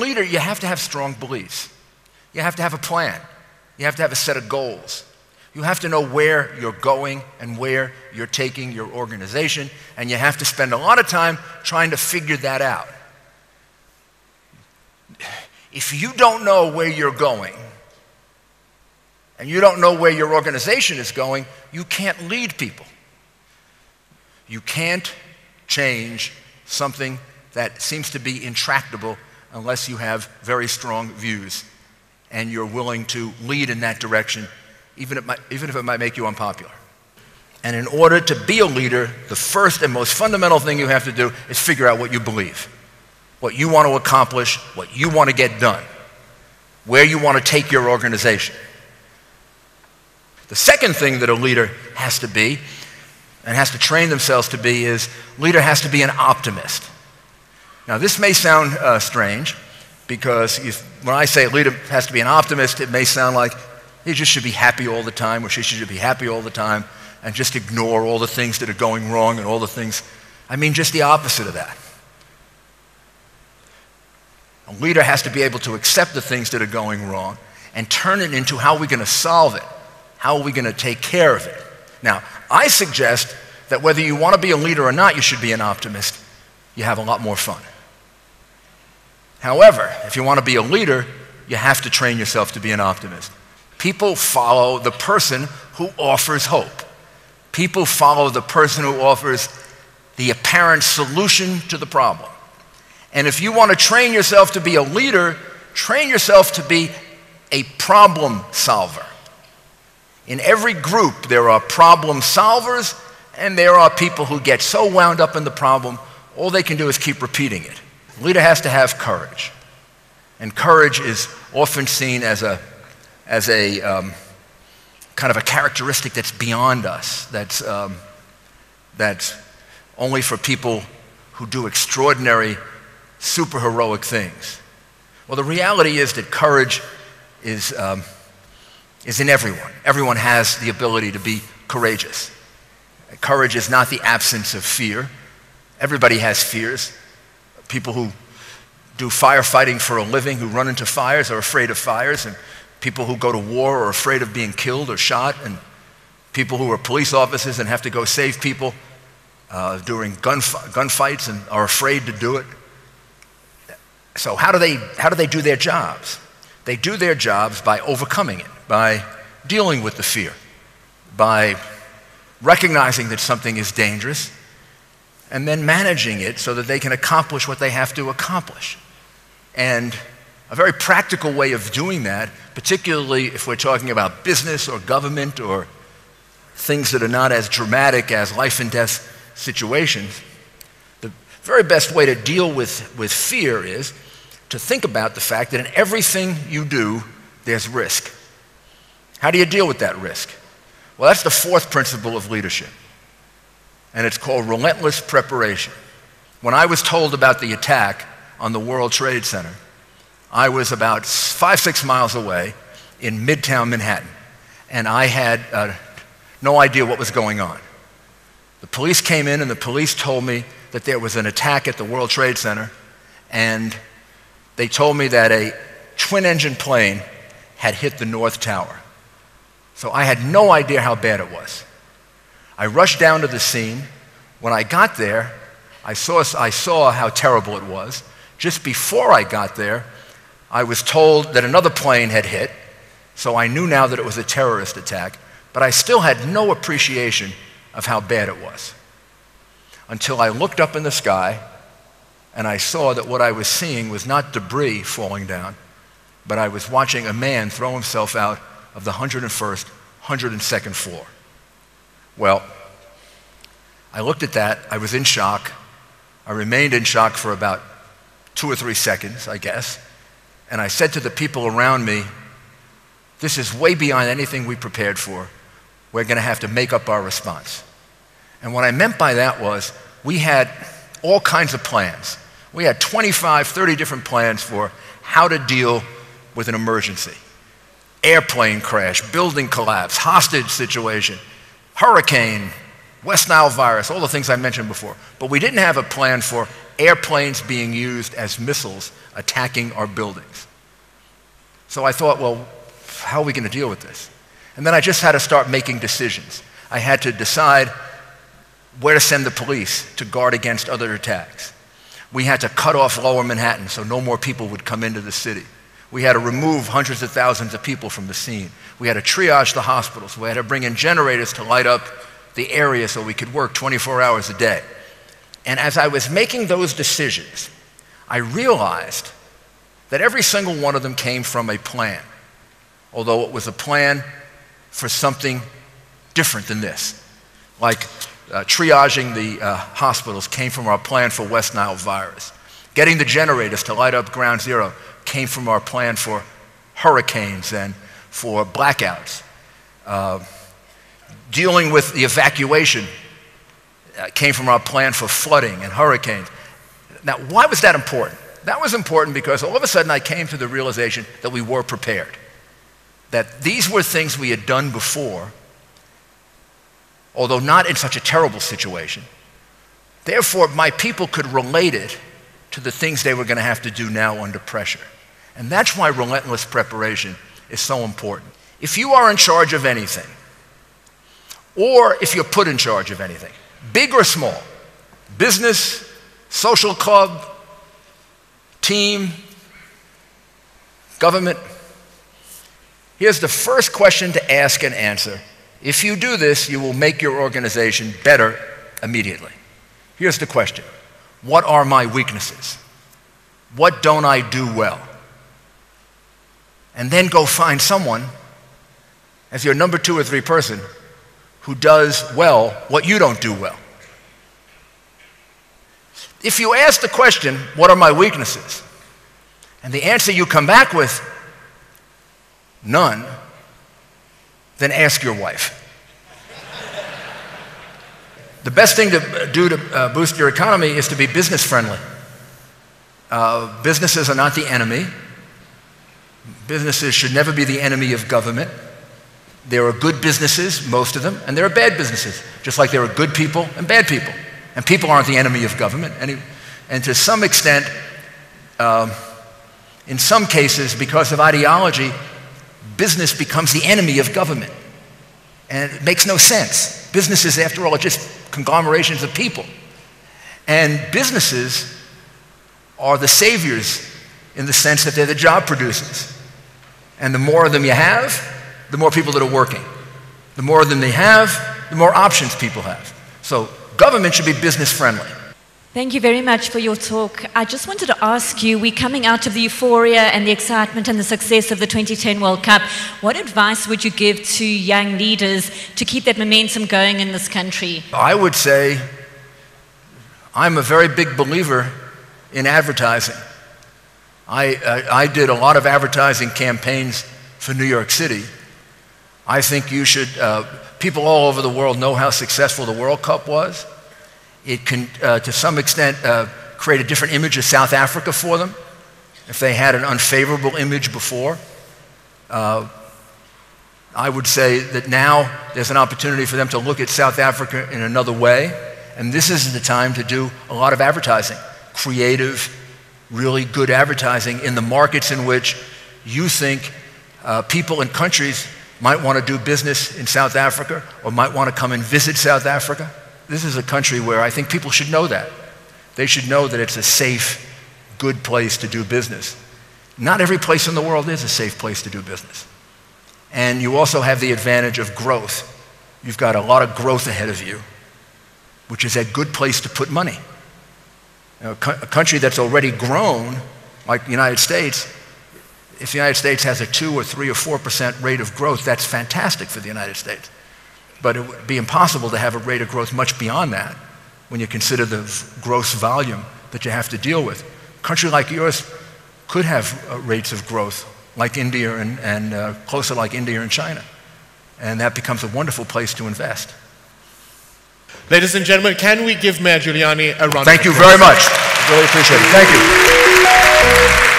leader, you have to have strong beliefs. You have to have a plan. You have to have a set of goals. You have to know where you're going and where you're taking your organization, and you have to spend a lot of time trying to figure that out. If you don't know where you're going, and you don't know where your organization is going, you can't lead people. You can't change something that seems to be intractable unless you have very strong views and you're willing to lead in that direction, even if it might make you unpopular. And in order to be a leader, the first and most fundamental thing you have to do is figure out what you believe, what you want to accomplish, what you want to get done, where you want to take your organization. The second thing that a leader has to be, and has to train themselves to be, is leader has to be an optimist. Now, this may sound strange, because when I say a leader has to be an optimist, it may sound like he just should be happy all the time, or she should be happy all the time, and just ignore all the things that are going wrong and all the things. I mean just the opposite of that. A leader has to be able to accept the things that are going wrong and turn it into how are we going to solve it, how are we going to take care of it. Now, I suggest that whether you want to be a leader or not, you should be an optimist. You have a lot more fun. However, if you want to be a leader, you have to train yourself to be an optimist. People follow the person who offers hope. People follow the person who offers the apparent solution to the problem. And if you want to train yourself to be a leader, train yourself to be a problem solver. In every group, there are problem solvers, and there are people who get so wound up in the problem, all they can do is keep repeating it. A leader has to have courage. And courage is often seen as a kind of a characteristic that's beyond us, that's only for people who do extraordinary, superheroic things. Well, the reality is that courage is in everyone. Everyone has the ability to be courageous. Courage is not the absence of fear. Everybody has fears. People who do firefighting for a living, who run into fires, are afraid of fires, and people who go to war are afraid of being killed or shot, and people who are police officers and have to go save people during gunfights and are afraid to do it. So how do they do their jobs? They do their jobs by overcoming it, by dealing with the fear, by recognizing that something is dangerous, and then managing it so that they can accomplish what they have to accomplish. And a very practical way of doing that, particularly if we're talking about business or government or things that are not as dramatic as life and death situations, the very best way to deal with fear is to think about the fact that in everything you do, there's risk. How do you deal with that risk? Well, that's the fourth principle of leadership, and it's called relentless preparation. When I was told about the attack on the World Trade Center, I was about 5-6 miles away in Midtown Manhattan, and I had no idea what was going on. The police came in, and the police told me that there was an attack at the World Trade Center, and they told me that a twin-engine plane had hit the North Tower. So I had no idea how bad it was. I rushed down to the scene. When I got there, I saw how terrible it was. Just before I got there, I was told that another plane had hit, so I knew now that it was a terrorist attack, but I still had no appreciation of how bad it was. Until I looked up in the sky, and I saw that what I was seeing was not debris falling down, but I was watching a man throw himself out of the 101st, 102nd floor. Well, I looked at that, I was in shock. I remained in shock for about 2 or 3 seconds, I guess. And I said to the people around me, this is way beyond anything we prepared for. We're going to have to make up our response. And what I meant by that was we had all kinds of plans. We had 25, 30 different plans for how to deal with an emergency. Airplane crash, building collapse, hostage situation, hurricane, West Nile virus, all the things I mentioned before. But we didn't have a plan for airplanes being used as missiles attacking our buildings. So I thought, well, how are we going to deal with this? And then I just had to start making decisions. I had to decide where to send the police to guard against other attacks. We had to cut off Lower Manhattan so no more people would come into the city. We had to remove hundreds of thousands of people from the scene. We had to triage the hospitals. We had to bring in generators to light up the area so we could work 24 hours a day. And as I was making those decisions, I realized that every single one of them came from a plan, although it was a plan for something different than this. Like triaging the hospitals came from our plan for West Nile virus. Getting the generators to light up Ground Zero came from our plan for hurricanes and for blackouts. Dealing with the evacuation came from our plan for flooding and hurricanes. Now, why was that important? That was important because all of a sudden I came to the realization that we were prepared. That these were things we had done before, although not in such a terrible situation. Therefore, my people could relate it to the things they were going to have to do now under pressure. And that's why relentless preparation is so important. If you are in charge of anything, or if you're put in charge of anything, big or small, business, social club, team, government, here's the first question to ask and answer. If you do this, you will make your organization better immediately. Here's the question. What are my weaknesses? What don't I do well? And then go find someone as your number 2 or 3 person who does well what you don't do well. If you ask the question, what are my weaknesses? And the answer you come back with, none, then ask your wife. The best thing to do to boost your economy is to be business friendly. Businesses are not the enemy. Businesses should never be the enemy of government. There are good businesses, most of them, and there are bad businesses, just like there are good people and bad people. And people aren't the enemy of government. And to some extent, in some cases, because of ideology, business becomes the enemy of government. And it makes no sense. Businesses, after all, are just conglomerations of people. And businesses are the saviors in the sense that they're the job producers. And the more of them you have, the more people that are working. The more of them they have, the more options people have. So government should be business friendly. Thank you very much for your talk. I just wanted to ask you, we're coming out of the euphoria and the excitement and the success of the 2010 World Cup. What advice would you give to young leaders to keep that momentum going in this country? I would say I'm a very big believer in advertising. I did a lot of advertising campaigns for New York City. I think you should, people all over the world know how successful the World Cup was. It can, to some extent, create a different image of South Africa for them if they had an unfavorable image before. I would say that now there's an opportunity for them to look at South Africa in another way, and this is the time to do a lot of advertising, creative, really good advertising in the markets in which you think people and countries might want to do business in South Africa or might want to come and visit South Africa. This is a country where I think people should know that. They should know that it's a safe, good place to do business. Not every place in the world is a safe place to do business. And you also have the advantage of growth. You've got a lot of growth ahead of you, which is a good place to put money. You know, a country that's already grown, like the United States, if the United States has a 2 or 3 or 4% rate of growth, that's fantastic for the United States. But it would be impossible to have a rate of growth much beyond that when you consider the gross volume that you have to deal with. A country like yours could have rates of growth like India and closer like India and China. And that becomes a wonderful place to invest. Ladies and gentlemen, can we give Mayor Giuliani a round of applause? Thank you very much. Really appreciate it. Thank you.